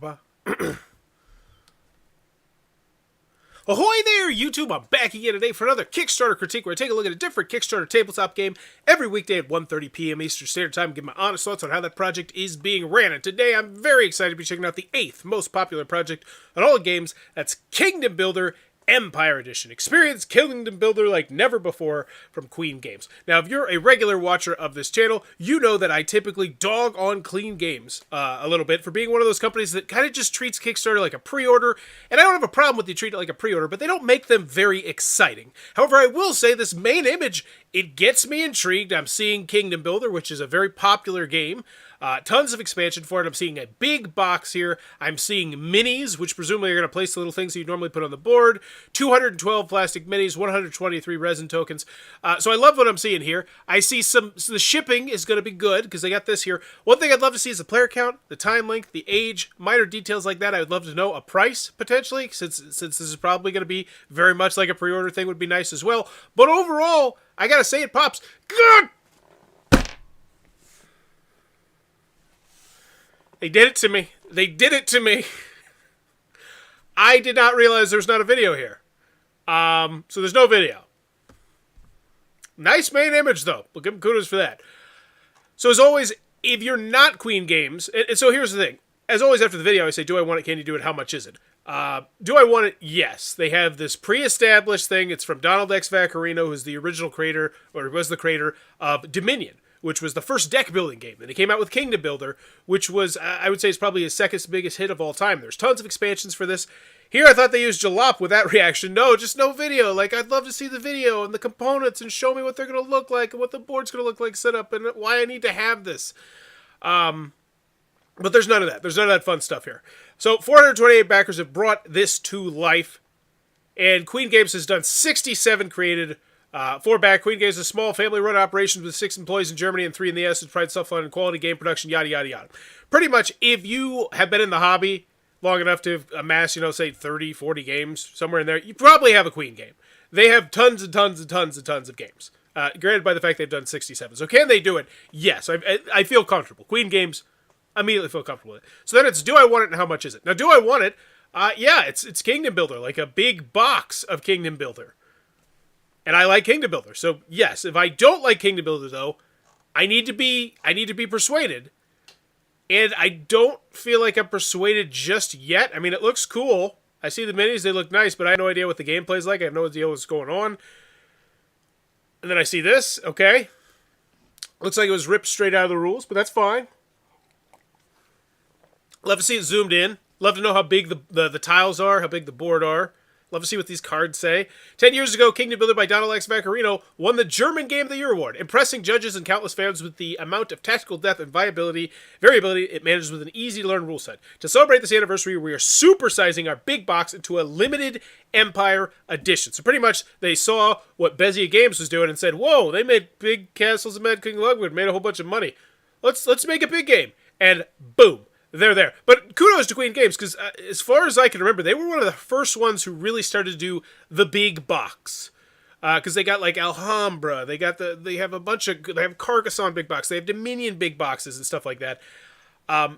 Ahoy there, YouTube! I'm back again today for another Kickstarter critique where I take a look at a different Kickstarter tabletop game every weekday at 1:30 p.m. Eastern Standard Time and give my honest thoughts on how that project is being ran. And today I'm very excited to be checking out the 8th most popular project on all games. That's Kingdom Builder Empire Edition. Experience Kingdom Builder like never before from Queen Games. Now, if you're a regular watcher of this channel, you know that I typically dog on Clean Games a little bit for being one of those companies that kind of just treats Kickstarter like a pre-order. And I don't have a problem with you treat it like a pre-order, but they don't make them very exciting. However, I will say this main image, it gets me intrigued. I'm seeing Kingdom Builder, which is a very popular game. Tons of expansion for it. I'm seeing a big box here. I'm seeing minis, which presumably are going to place the little things that you normally put on the board. 212 plastic minis, 123 resin tokens. So I love what I'm seeing here. I see so the shipping is going to be good because they got this here. One thing I'd love to see is the player count, the time length, the age, minor details like that. I would love to know a price potentially, since this is probably going to be very much like a pre-order thing would be nice as well. But overall, I got to say it pops. God! They did it to me. They did it to me. I did not realize there's not a video here. So there's no video. Nice main image, though. We'll give them kudos for that. So as always, if you're not Queen Games, and so here's the thing. As always, after the video, I say, do I want it? Can you do it? How much is it? Do I want it? Yes. They have this pre-established thing. It's from Donald X. Vaccarino, who's the original creator, or was the creator of Dominion, which was the first deck building game. Then he came out with Kingdom Builder, which was, I would say, is probably his second biggest hit of all time. There's tons of expansions for this. Here, I thought they used Jalop with that reaction. No, just no video. Like, I'd love to see the video and the components and show me what they're going to look like and what the board's going to look like set up and why I need to have this. But there's none of that. There's none of that fun stuff here. So 428 backers have brought this to life. And Queen Games has done 67 created for back. Queen Games is a small family-run operation with 6 employees in Germany and 3 in the US. It provides self-funded and quality game production, yada, yada, yada. Pretty much, if you have been in the hobby long enough to amass, say 30, 40 games, somewhere in there, you probably have a Queen game. They have tons and tons and tons and tons of games. Granted by the fact they've done 67. So can they do it? Yes. I feel comfortable. Queen Games, immediately feel comfortable with it. So then it's, do I want it and how much is it? Now, do I want it? Yeah, it's Kingdom Builder, like a big box of Kingdom Builder. And I like Kingdom Builder. So, yes, if I don't like Kingdom Builder, though, I need to be persuaded. And I don't feel like I'm persuaded just yet. I mean, it looks cool. I see the minis, they look nice, but I have no idea what the gameplay is like. I have no idea what's going on. And then I see this, okay. Looks like it was ripped straight out of the rules, but that's fine. Love to see it zoomed in. Love to know how big the tiles are, how big the board are. Love to see what these cards say. 10 years ago, Kingdom Builder by Donald X. Vaccarino won the German Game of the Year award, impressing judges and countless fans with the amount of tactical depth and variability it manages with an easy-to-learn rule set. To celebrate this anniversary, we are supersizing our big box into a limited Empire edition. So pretty much, they saw what Bezier Games was doing and said, whoa, they made big Castles of Mad King Ludwig, made a whole bunch of money. Let's make a big game. And boom. They're there. But kudos to Queen Games, because as far as I can remember, they were one of the first ones who really started to do the big box. Because they got like Alhambra, they have a bunch of, they have Carcassonne big box, they have Dominion big boxes and stuff like that.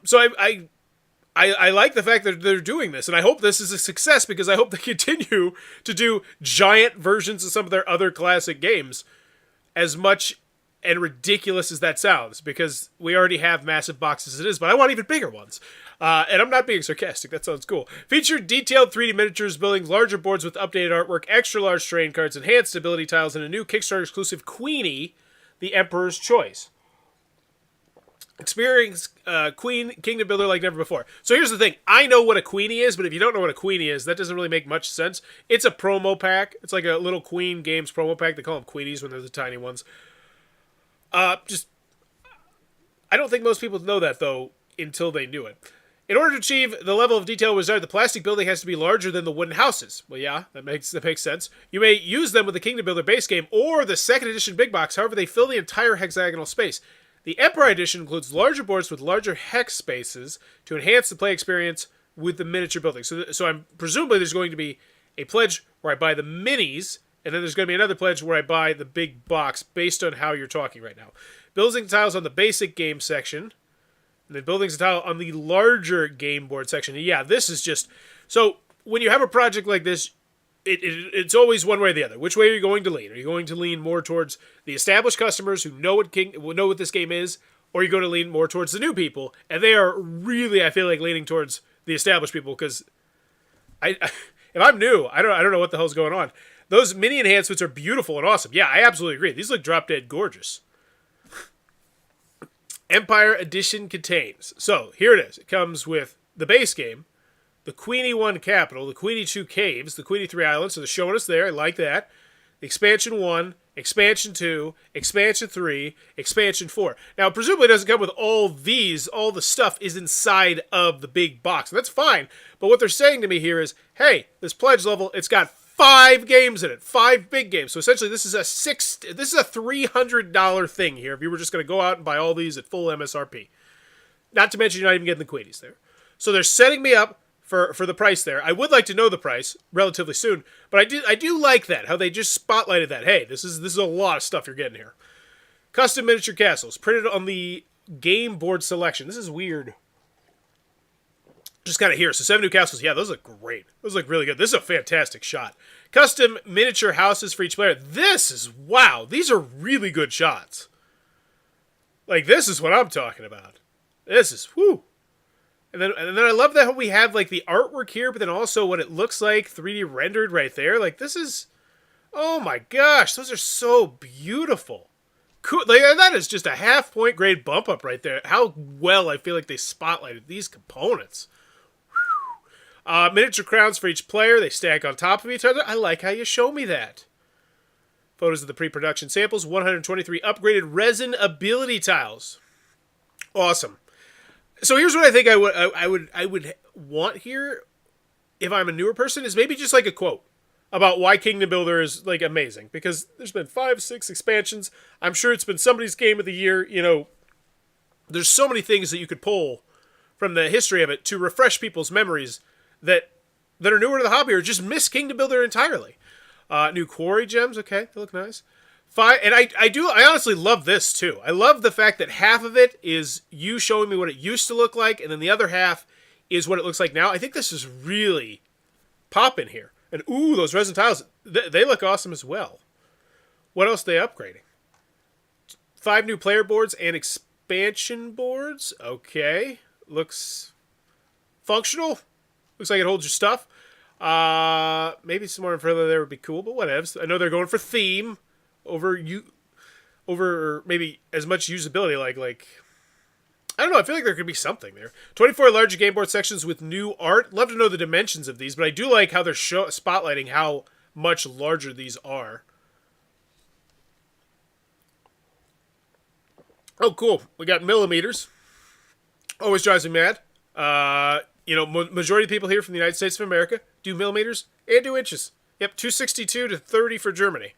So I like the fact that they're doing this, and I hope this is a success, because I hope they continue to do giant versions of some of their other classic games, as much and ridiculous as that sounds, because we already have massive boxes as it is, but I want even bigger ones. And I'm not being sarcastic, that sounds cool. Featured detailed 3D miniatures, building larger boards with updated artwork, extra large terrain cards, enhanced ability tiles, and a new Kickstarter exclusive Queenie, the Emperor's Choice. Experience Kingdom Builder like never before. So here's the thing. I know what a Queenie is, but if you don't know what a Queenie is, that doesn't really make much sense. It's a promo pack. It's like a little Queen Games promo pack. They call them Queenies when they're the tiny ones. I don't think most people know that, though, until they knew it. In order to achieve the level of detail desired, the plastic building has to be larger than the wooden houses. Well, yeah, that makes sense. You may use them with the Kingdom Builder base game or the second edition big box. However, they fill the entire hexagonal space. The Empire edition includes larger boards with larger hex spaces to enhance the play experience with the miniature building. So I'm presumably there's going to be a pledge where I buy the minis, and then there's going to be another pledge where I buy the big box based on how you're talking right now. Building tiles on the basic game section. And then buildings and tile on the larger game board section. Yeah, this is just... So, when you have a project like this, it's always one way or the other. Which way are you going to lean? Are you going to lean more towards the established customers who know what this game is, or are you going to lean more towards the new people? And they are really, I feel like, leaning towards the established people, because if I'm new, I don't know what the hell's going on. Those mini enhancements are beautiful and awesome. Yeah, I absolutely agree. These look drop dead gorgeous. Empire Edition contains. So, here it is. It comes with the base game, the Queenie 1 Capital, the Queenie 2 Caves, the Queenie 3 Islands, so they're showing us there. I like that. Expansion 1, Expansion 2, Expansion 3, Expansion 4. Now, presumably it doesn't come with all these. All the stuff is inside of the big box. And that's fine. But what they're saying to me here is, hey, this pledge level, it's got 5 games in it. 5 big games. So essentially this is a $300 thing here if you were just going to go out and buy all these at full MSRP. Not to mention you're not even getting the Queenies there. So they're setting me up for the price there. I would like to know the price relatively soon, but I do like that, how they just spotlighted that. Hey, this is a lot of stuff you're getting here. Custom miniature castles printed on the game board selection. This is weird. Just kind of here. So 7 new castles. Yeah, those look great. Those look really good. This is a fantastic shot. Custom miniature houses for each player. This is, wow. These are really good shots. Like, this is what I'm talking about. This is, whoo. And then I love that we have, like, the artwork here, but then also what it looks like 3D rendered right there. Like, this is, oh my gosh. Those are so beautiful. Cool. Like, that is just a half-point grade bump up right there. How well I feel like they spotlighted these components. Miniature crowns for each player. They stack on top of each other. I like how you show me that. Photos of the pre-production samples. 123 upgraded resin ability tiles. Awesome. So here's what I think I would want here, if I'm a newer person, is maybe just like a quote about why Kingdom Builder is like amazing. Because there's been 5, 6 expansions. I'm sure it's been somebody's game of the year. You know, there's so many things that you could pull from the history of it to refresh people's memories that are newer to the hobby or just miss Kingdom Builder entirely. New quarry gems, okay, they look nice. And I honestly love this too. I love the fact that half of it is you showing me what it used to look like, and then the other half is what it looks like now. I think this is really popping here. And ooh, those resin tiles, they look awesome as well. What else are they upgrading? 5 new player boards and expansion boards. Okay, looks functional. Looks like it holds your stuff. Maybe some more info there would be cool, but whatevs. I know they're going for theme over maybe as much usability. Like I don't know. I feel like there could be something there. 24 larger game board sections with new art. Love to know the dimensions of these, but I do like how they're spotlighting how much larger these are. Oh, cool. We got millimeters. Always drives me mad. You know, majority of people here from the United States of America do millimeters and do inches. Yep, 262 to 30 for Germany.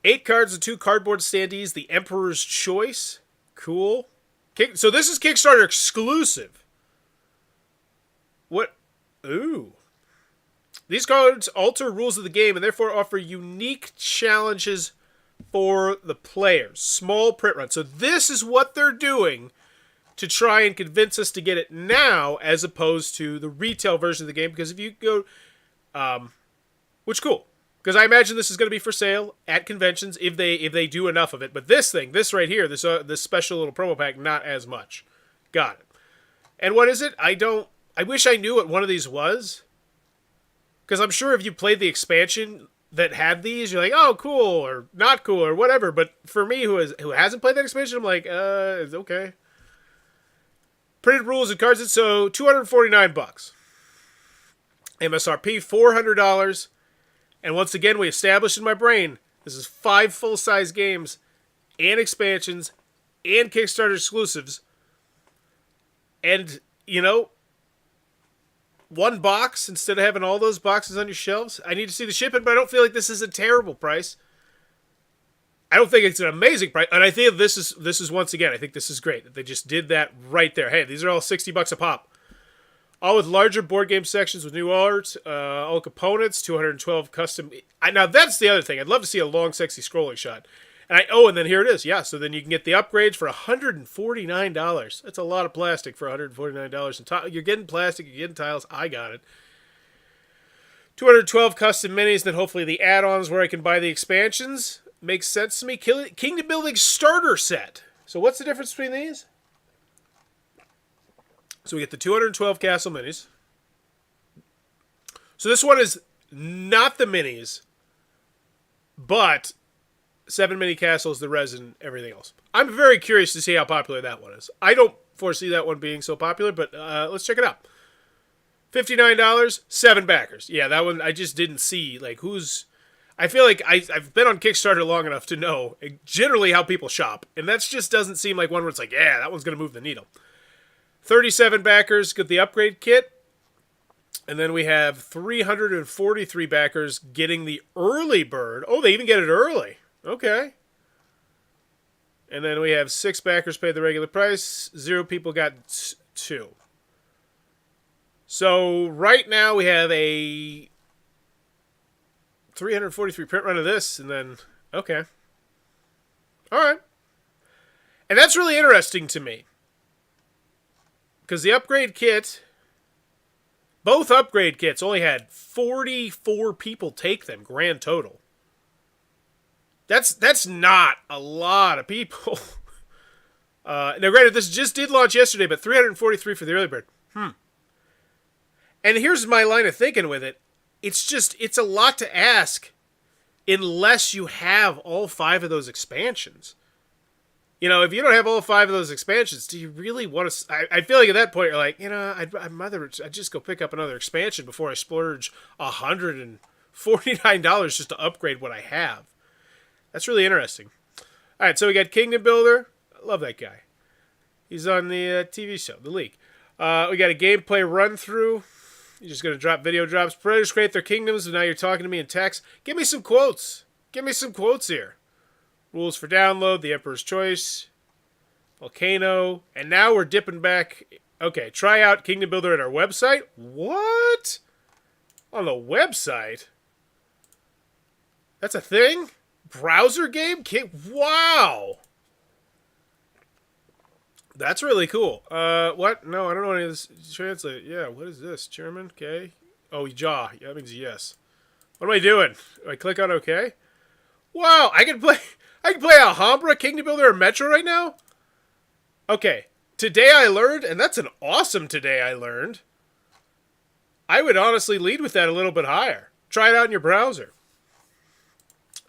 8 cards and 2 cardboard standees. The Emperor's Choice. Cool. So this is Kickstarter exclusive. What? Ooh. These cards alter rules of the game and therefore offer unique challenges for the players. Small print run. So this is what they're doing to try and convince us to get it now as opposed to the retail version of the game. Because if you go... which cool. Because I imagine this is going to be for sale at conventions if they do enough of it. But this right here, this special little promo pack, not as much. Got it. And what is it? I wish I knew what one of these was. Because I'm sure if you played the expansion that had these, you're like, oh, cool, or not cool, or whatever. But for me, who hasn't played that expansion, I'm like, it's okay. Printed rules and cards, so $249. MSRP $400. And once again, we established in my brain, this is 5 full-size games and expansions and Kickstarter exclusives. And, you know, 1 box instead of having all those boxes on your shelves. I need to see the shipping, but I don't feel like this is a terrible price. I don't think it's an amazing price. And I think this is once again, I think this is great that they just did that right there. Hey, these are all $60 a pop. All with larger board game sections with new art, all components, 212 custom. Now, that's the other thing. I'd love to see a long, sexy scrolling shot. And then here it is. Yeah, so then you can get the upgrades for $149. That's a lot of plastic for $149. And you're getting plastic, you're getting tiles. I got it. 212 custom minis, then hopefully the add-ons where I can buy the expansions. Makes sense to me. Kingdom Building Starter Set. So what's the difference between these? So we get the 212 castle minis. So this one is not the minis, but 7 mini castles, the resin, everything else. I'm very curious to see how popular that one is. I don't foresee that one being so popular, but let's check it out. $59, 7 backers. Yeah, that one I just didn't see. Like, who's... I feel like I've been on Kickstarter long enough to know generally how people shop. And that just doesn't seem like one where it's like, yeah, that one's going to move the needle. 37 backers get the upgrade kit. And then we have 343 backers getting the early bird. Oh, they even get it early. Okay. And then we have 6 backers paid the regular price. 0 people got 2. So right now we have a 343 print run of this, and then, okay. All right. And that's really interesting to me. Because the upgrade kit, both upgrade kits only had 44 people take them, grand total. That's not a lot of people. Now, granted, this just did launch yesterday, but 343 for the early bird. And here's my line of thinking with it. It's a lot to ask unless you have all 5 of those expansions. You know, if you don't have all 5 of those expansions, do you really want to... I feel like at that point, you're like, you know, I'd just go pick up another expansion before I splurge $149 just to upgrade what I have. That's really interesting. All right, so we got Kingdom Builder. I love that guy. He's on the TV show, The League. We got a gameplay run-through. You're just going to drop video drops. Predators create their kingdoms, and now you're talking to me in text. Give me some quotes. Give me some quotes here. Rules for download, The Emperor's Choice, Volcano, and now we're dipping back. Okay, try out Kingdom Builder at our website. What? On the website? That's a thing? Browser game? Wow. That's really cool. What? No, I don't know any of this. Translate. Yeah, what is this? German? Okay. Oh, jaw. Yeah, that means yes. What am I doing? Do I click on OK? Wow, I can play Alhambra, Kingdom Builder, or Metro right now? Okay. Today I learned, and that's an awesome today I learned. I would honestly lead with that a little bit higher. Try it out in your browser.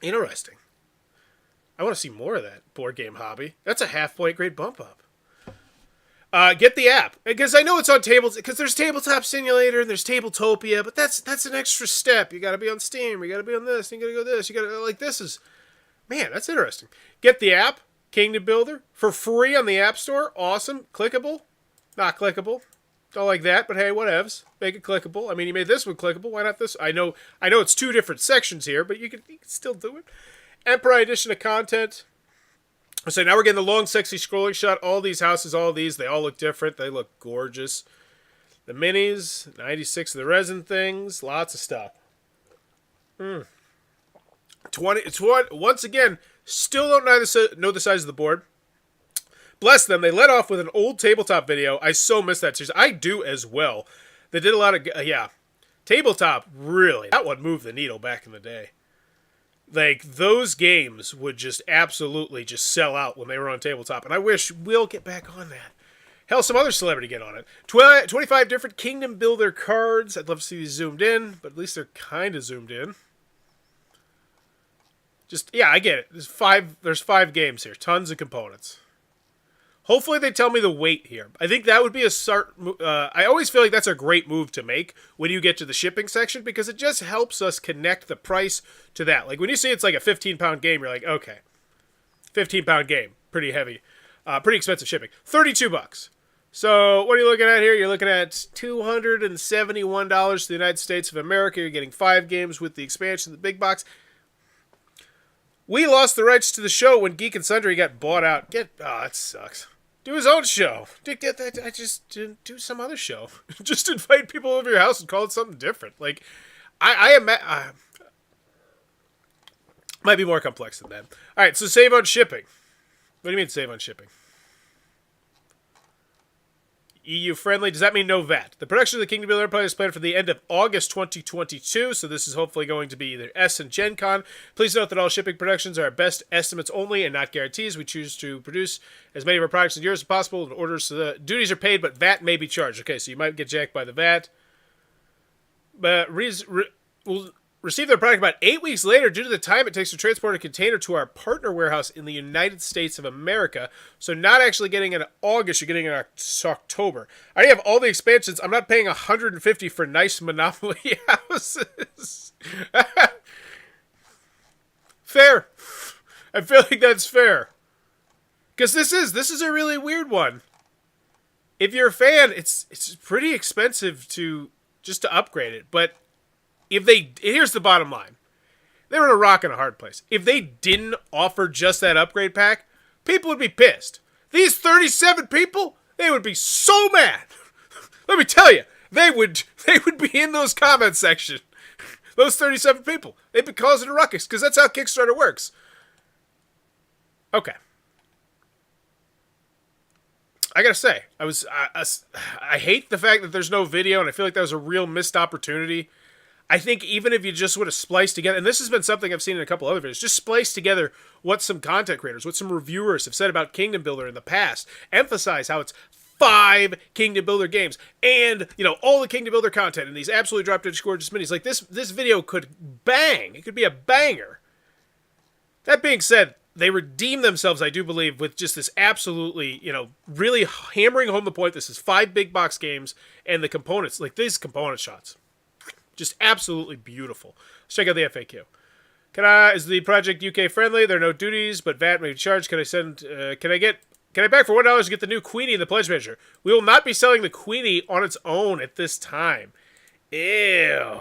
Interesting. I want to see more of that board game hobby. That's a half-point grade bump up. Get the app, because I know it's on tables. Because there's Tabletop Simulator and there's Tabletopia, but that's an extra step. You got to be on Steam. You got to be on this. You got to go this. You got to this is, man, that's interesting. Get the app, Kingdom Builder, for free on the App Store. Awesome, clickable, not clickable. Don't like that, but hey, whatevs. Make it clickable. I mean, you made this one clickable. Why not this? I know it's 2 different sections here, but you can still do it. Emperor Edition of content. So now we're getting the long, sexy scrolling shot. All these houses, all these, they all look different. They look gorgeous. The minis, 96 of the resin things, lots of stuff. 20, once again, still don't know the size of the board. Bless them, they let off with an old tabletop video. I so miss that series. I do as well. They did a lot of, tabletop, really. That one moved the needle back in the day. Like, those games would just absolutely just sell out when they were on tabletop. And I wish we'll get back on that. Hell, some other celebrity get on it. 25 different Kingdom Builder cards. I'd love to see these zoomed in, but at least they're kind of zoomed in. Just, yeah, I get it. There's 5 games here. Tons of components. Hopefully they tell me the weight here. I think that would be a start. I always feel like that's a great move to make when you get to the shipping section, because it just helps us connect the price to that. Like when you see it's like a 15-pound game, you're like, okay, 15-pound game, pretty heavy, pretty expensive shipping. $32. So what are you looking at here? You're looking at $271 to the United States of America. You're getting 5 games with the expansion, the big box. We lost the rights to the show when Geek and Sundry got bought out. That sucks. Do his own show. I just do some other show. Just invite people over your house and call it something different. Like, my Might be more complex than that. All right, so save on shipping. What do you mean save on shipping? EU friendly. Does that mean no VAT? The production of the Kingdom Builder Empire is planned for the end of August 2022, so this is hopefully going to be either S and Gen Con. Please note that all shipping productions are our best estimates only and not guarantees. We choose to produce as many of our products in euros as possible in order so the duties are paid, but VAT may be charged. Okay, so you might get jacked by the VAT. But we'll receive their product about 8 weeks later due to the time it takes to transport a container to our partner warehouse in the United States of America. So not actually getting it in August, you're getting it in October. I already have all the expansions. I'm not paying $150 for nice Monopoly houses. Fair. I feel like that's fair. Because this is a really weird one. If you're a fan, it's pretty expensive to upgrade it, but here's the bottom line. They were in a rock and a hard place. If they didn't offer just that upgrade pack, people would be pissed. These 37 people, they would be so mad. Let me tell you, they would be in those comment section. Those 37 people, they'd be causing a ruckus because that's how Kickstarter works. Okay. I gotta say, I hate the fact that there's no video, and I feel like that was a real missed opportunity. I think even if you just would have spliced together, and this has been something I've seen in a couple other videos, just splice together what some content creators, what some reviewers have said about Kingdom Builder in the past. Emphasize how it's 5 Kingdom Builder games and, all the Kingdom Builder content and these absolutely drop-dead gorgeous minis. Like, this video could bang. It could be a banger. That being said, they redeem themselves, I do believe, with just this absolutely, really hammering home the point. This is 5 big box games and the components, like these component shots. Just absolutely beautiful. Let's check out the FAQ. Is the project UK friendly? There are no duties, but VAT may be charged. Can I back for $1 to get the new Queenie in the pledge measure? We will not be selling the Queenie on its own at this time. Ew.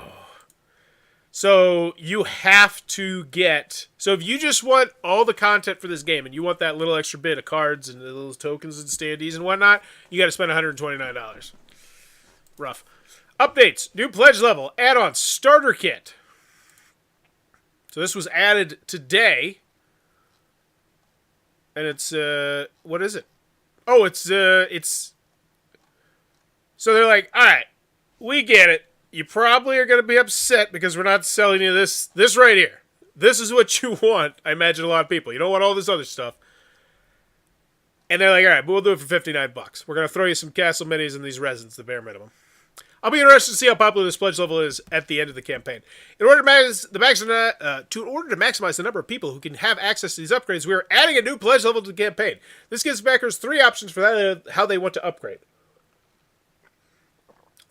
So you have to get... So if you just want all the content for this game and you want that little extra bit of cards and the little tokens and standees and whatnot, you got to spend $129. Rough. Updates. New pledge level. Add-on. Starter kit. So this was added today. And it's... what is it? Oh, it's... So they're like, alright, we get it. You probably are going to be upset because we're not selling you this right here. This is what you want. I imagine a lot of people. You don't want all this other stuff. And they're like, all right, but we'll do it for $59. We're going to throw you some castle minis and these resins, the bare minimum. I'll be interested to see how popular this pledge level is at the end of the campaign. In order to maximize the number of people who can have access to these upgrades, we are adding a new pledge level to the campaign. This gives backers 3 options for how they want to upgrade.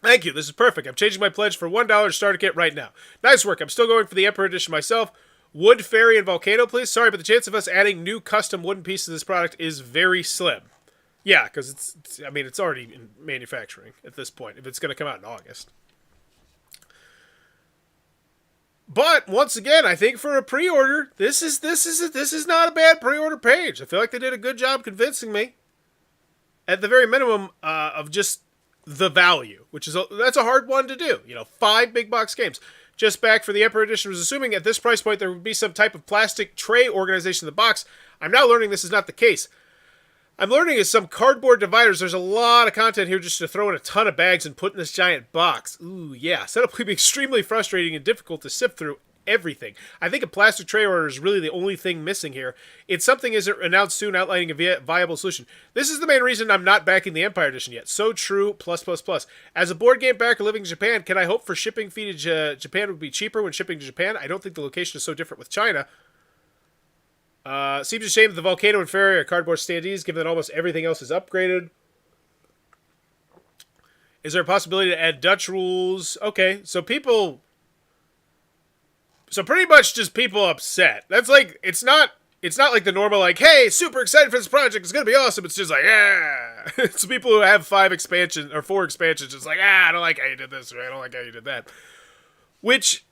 Thank you. This is perfect. I'm changing my pledge for $1 starter kit right now. Nice work. I'm still going for the Emperor Edition myself. Wood, Fairy, and Volcano, please. Sorry, but the chance of us adding new custom wooden pieces to this product is very slim. Yeah, because it's already in manufacturing at this point, if it's going to come out in August. But, once again, I think for a pre-order, this is not a bad pre-order page. I feel like they did a good job convincing me, at the very minimum, of just the value, that's a hard one to do. 5 big box games. Just back for the Emperor Edition was assuming at this price point there would be some type of plastic tray organization in the box. I'm now learning this is not the case. I'm learning is some cardboard dividers. There's a lot of content here just to throw in a ton of bags and put in this giant box. Ooh, yeah. Setup could be extremely frustrating and difficult to sift through everything. I think a plastic tray order is really the only thing missing here. It's something isn't announced soon outlining a viable solution. This is the main reason I'm not backing the Empire Edition yet. So true, plus. As a board game backer living in Japan, can I hope for shipping fee to Japan would be cheaper when shipping to Japan? I don't think the location is so different with China. Seems a shame that the Volcano and Fairy are cardboard standees, given that almost everything else is upgraded. Is there a possibility to add Dutch rules? Okay, so pretty much just people upset. That's like, it's not like the normal, like, hey, super excited for this project, it's gonna be awesome. It's just like, yeah. It's people who have 4 expansions, just like, I don't like how you did this, or I don't like how you did that. Which,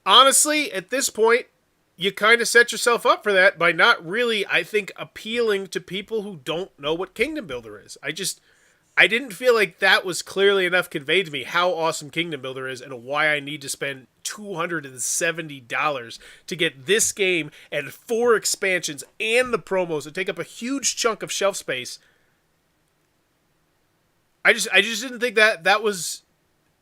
honestly, at this point, you kind of set yourself up for that by not really, I think, appealing to people who don't know what Kingdom Builder is. I didn't feel like that was clearly enough conveyed to me how awesome Kingdom Builder is and why I need to spend $270 to get this game and 4 expansions and the promos that take up a huge chunk of shelf space. I just didn't think that was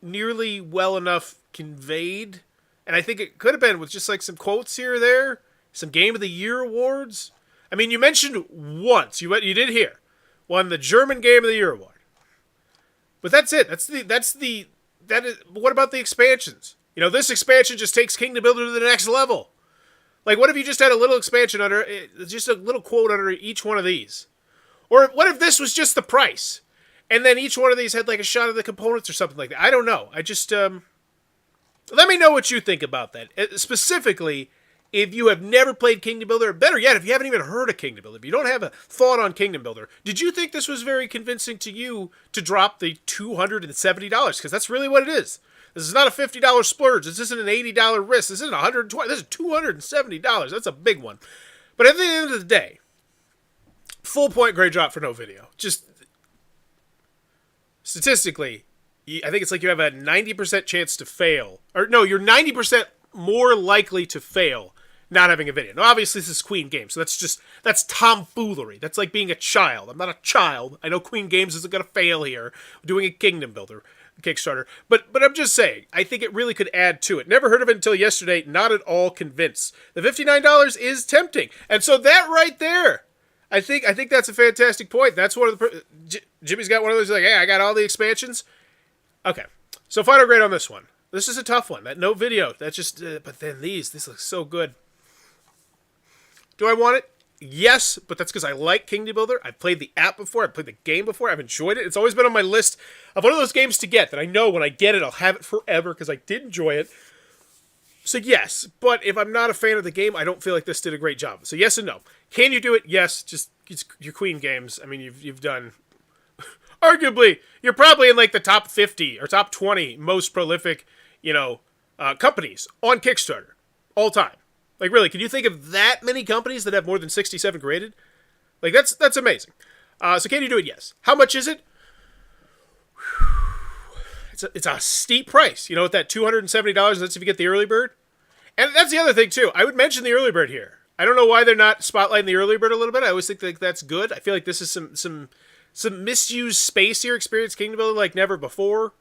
nearly well enough conveyed. And I think it could have been with just like some quotes here or there, some Game of the Year awards. I mean, you mentioned once, you did hear, won the German Game of the Year award. But that's it. What about the expansions? You know, this expansion just takes Kingdom Builder to the next level. Like, what if you just had a little expansion under, just a little quote under each one of these? Or what if this was just the price? And then each one of these had like a shot of the components or something like that. I don't know. I just, let me know what you think about that. Specifically, if you have never played Kingdom Builder, better yet, if you haven't even heard of Kingdom Builder, if you don't have a thought on Kingdom Builder, did you think this was very convincing to you to drop the $270? Because that's really what it is. This is not a $50 splurge. This isn't an $80 risk. This isn't $120. This is $270. That's a big one. But at the end of the day, full point grade drop for no video. Just statistically, I think it's like you have a 90% chance to fail. Or no, you're 90% more likely to fail not having a video. Now, obviously, this is Queen Games, so that's tomfoolery. That's like being a child. I'm not a child. I know Queen Games isn't going to fail here doing a Kingdom Builder Kickstarter. But I'm just saying, I think it really could add to it. Never heard of it until yesterday. Not at all convinced. The $59 is tempting. And so that right there, I think that's a fantastic point. That's one of the... Jimmy's got one of those, like, hey, I got all the expansions. Okay, so final grade on this one. This is a tough one. That no video. That's just... but then this looks so good. Do I want it? Yes, but that's because I like Kingdom Builder. I've played the app before. I've played the game before. I've enjoyed it. It's always been on my list of one of those games to get that I know when I get it, I'll have it forever because I did enjoy it. So yes, but if I'm not a fan of the game, I don't feel like this did a great job. So yes and no. Can you do it? Yes. Just it's your Queen Games. I mean, you've done... Arguably, you're probably in like the top 50 or top 20 most prolific, companies on Kickstarter all time. Like, really, can you think of that many companies that have more than 67 graded? Like, that's amazing. So can you do it? Yes. How much is it? It's a steep price. You know, with that $270, that's if you get the early bird. And that's the other thing, too. I would mention the early bird here. I don't know why they're not spotlighting the early bird a little bit. I always think that that's good. I feel like this is some misused space here. Experience Kingdom Builder like never before.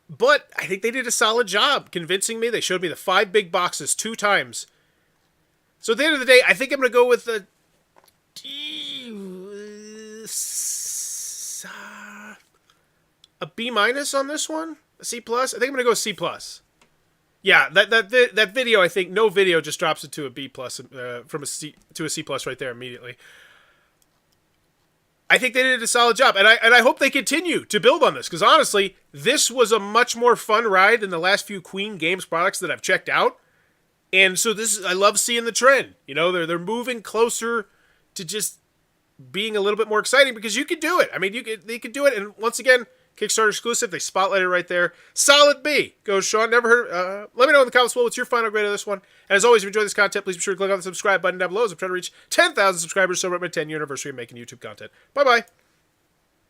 But I think they did a solid job convincing me. They showed me the 5 big boxes 2 times. So at the end of the day, I think I'm going to go with a B- on this one. A C+. I think I'm going to go C+. Yeah, that video, I think, no video just drops it to a B+, from a C to a C+ right there immediately. I think they did a solid job, and I hope they continue to build on this, because honestly, this was a much more fun ride than the last few Queen Games products that I've checked out, and so I love seeing the trend. You know, they're moving closer to just being a little bit more exciting, because you could do it. I mean, they could do it, and once again, Kickstarter exclusive, they spotlighted right there. Solid B. Goes Sean. Never heard. Let me know in the comments below what's your final grade of this one. And as always, if you enjoy this content, please be sure to click on the subscribe button down below as I'm trying to reach 10,000 subscribers, so we're at my 10-year anniversary of making YouTube content. Bye-bye.